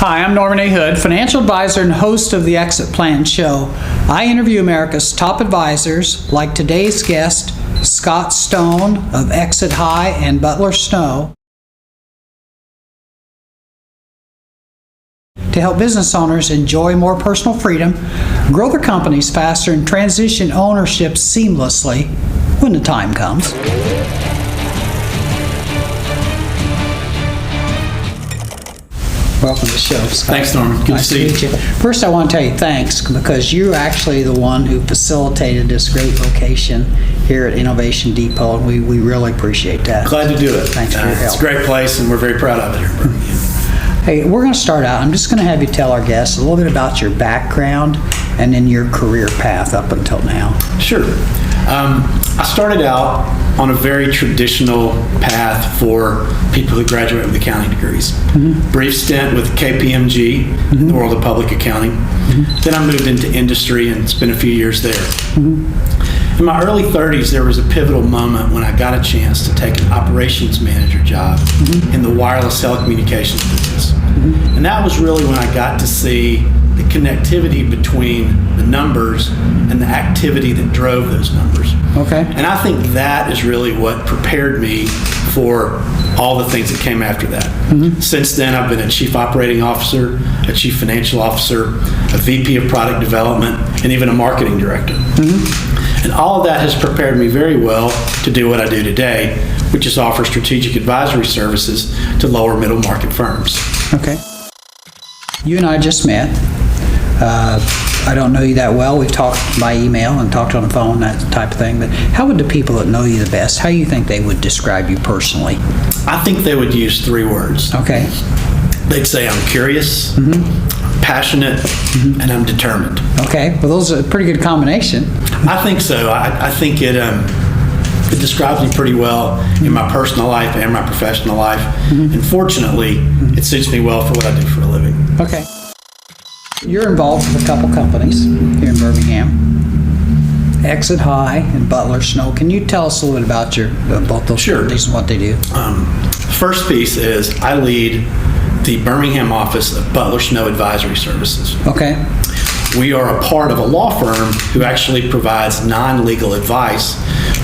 Hi, I'm Norman A. Hood, financial advisor and host of the Exit Plan Show. I interview America's top advisors, like today's guest, Scott Stone of Exit High and Butler Snow, to help business owners enjoy more personal freedom, grow their companies faster, and transition ownership seamlessly when the time comes. Welcome to the show, Scott. Thanks, Norman. Good to see you. First, I want to tell you thanks because you're actually the one who facilitated this great location here at Innovation Depot, and we really appreciate that. Glad to do it. Thanks for your help. It's a great place, and we're very proud of it here in Birmingham. Hey, we're going to start out. I'm just going to have you tell our guests a little bit about your background and then your career path up until now. Sure. I started out on a very traditional path for people who graduate with accounting degrees. Brief stint with KPMG in the world of public accounting. Then I moved into industry and spent a few years there. In my early 30s, there was a pivotal moment when I got a chance to take an operations manager job in the wireless telecommunications business. And that was really when I got to see the connectivity between the numbers and the activity that drove those numbers. Okay. And I think that is really what prepared me for all the things that came after that. Since then, I've been a chief operating officer, a chief financial officer, a VP of product development, and even a marketing director. And all of that has prepared me very well to do what I do today, which is offer strategic advisory services to lower middle market firms. Okay. You and I just met. I don't know you that well. We've talked by email and talked on the phone, that type of thing. But how would the people that know you the best, how do you think they would describe you personally? I think they would use 3 words. Okay. They'd say I'm curious, passionate, and I'm determined. Okay. Well, those are a pretty good combination. I think so. I think it describes me pretty well in my personal life and my professional life. And fortunately, it suits me well for what I do for a living. Okay. You're involved with a couple companies here in Birmingham, Exit High and Butler Snow. Can you tell us a little bit about both those companies and what they do? First piece is I lead the Birmingham office of Butler Snow Advisory Services. Okay. We are a part of a law firm who actually provides non-legal advice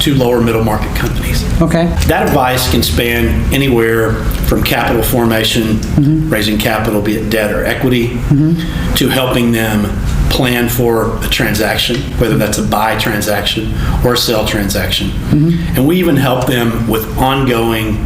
to lower middle market companies. Okay. That advice can span anywhere from capital formation, raising capital, be it debt or equity, to helping them plan for a transaction, whether that's a buy transaction or a sell transaction. And we even help them with ongoing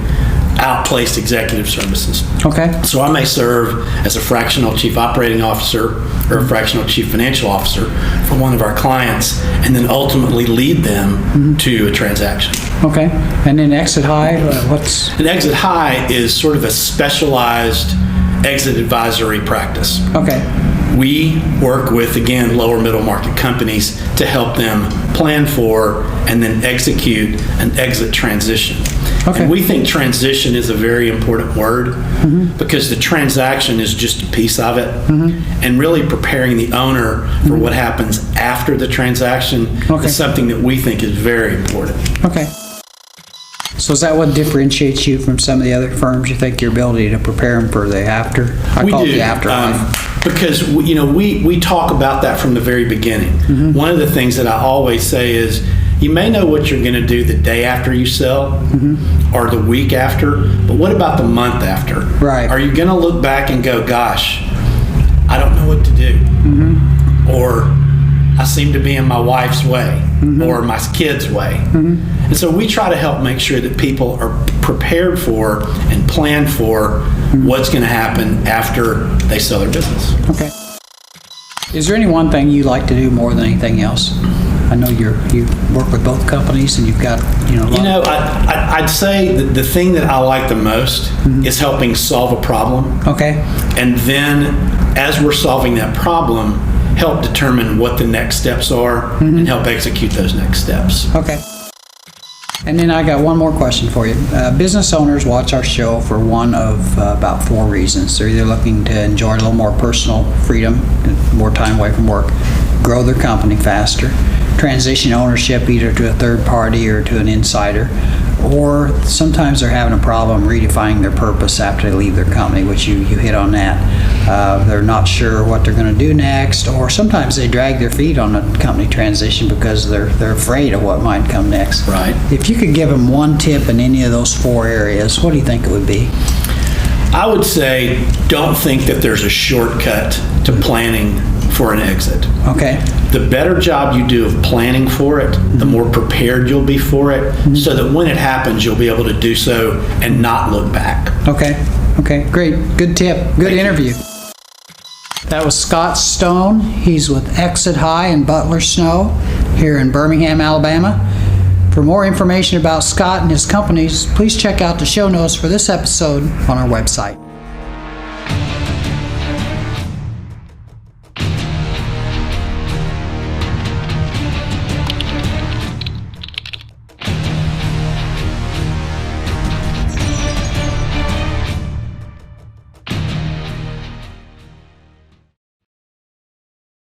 outplaced executive services. Okay. So I may serve as a fractional chief operating officer or a fractional chief financial officer for one of our clients and then ultimately lead them to a transaction. Okay. And then Exit High, what's? An Exit High is sort of a specialized exit advisory practice. Okay. We work with, again, lower middle market companies to help them plan for and then execute an exit transition. Okay. And we think transition is a very important word because the transaction is just a piece of it. And really preparing the owner for what happens after the transaction is something that we think is very important. Okay. So is that what differentiates you from some of the other firms? You think your ability to prepare them for the after? I call it the afterlife. Because we talk about that from the very beginning. One of the things that I always say is, you may know what you're going to do the day after you sell or the week after, but what about the month after? Right. Are you going to look back and go, gosh, I don't know what to do? Or I seem to be in my wife's way or my kid's way. And so we try to help make sure that people are prepared for and plan for what's going to happen after they sell their business. Okay. Is there any one thing you like to do more than anything else? I know you work with both companies and you've got, I'd say that the thing that I like the most is helping solve a problem. Okay. And then as we're solving that problem, help determine what the next steps are and help execute those next steps. Okay. And then I got one more question for you. Business owners watch our show for one of about 4 reasons. They're either looking to enjoy a little more personal freedom, more time away from work, grow their company faster, transition ownership either to a third party or to an insider, or sometimes they're having a problem redefining their purpose after they leave their company, which you hit on that. They're not sure what they're going to do next, or sometimes they drag their feet on a company transition because they're afraid of what might come next. Right. If you could give them one tip in any of those 4 areas, what do you think it would be? I would say don't think that there's a shortcut to planning for an exit. Okay. The better job you do of planning for it, the more prepared you'll be for it, so that when it happens, you'll be able to do so and not look back. Okay. Okay. Great. Good tip. Good interview. That was Scott Stone. He's with Exit High in Butler Snow here in Birmingham, Alabama. For more information about Scott and his companies, please check out the show notes for this episode on our website.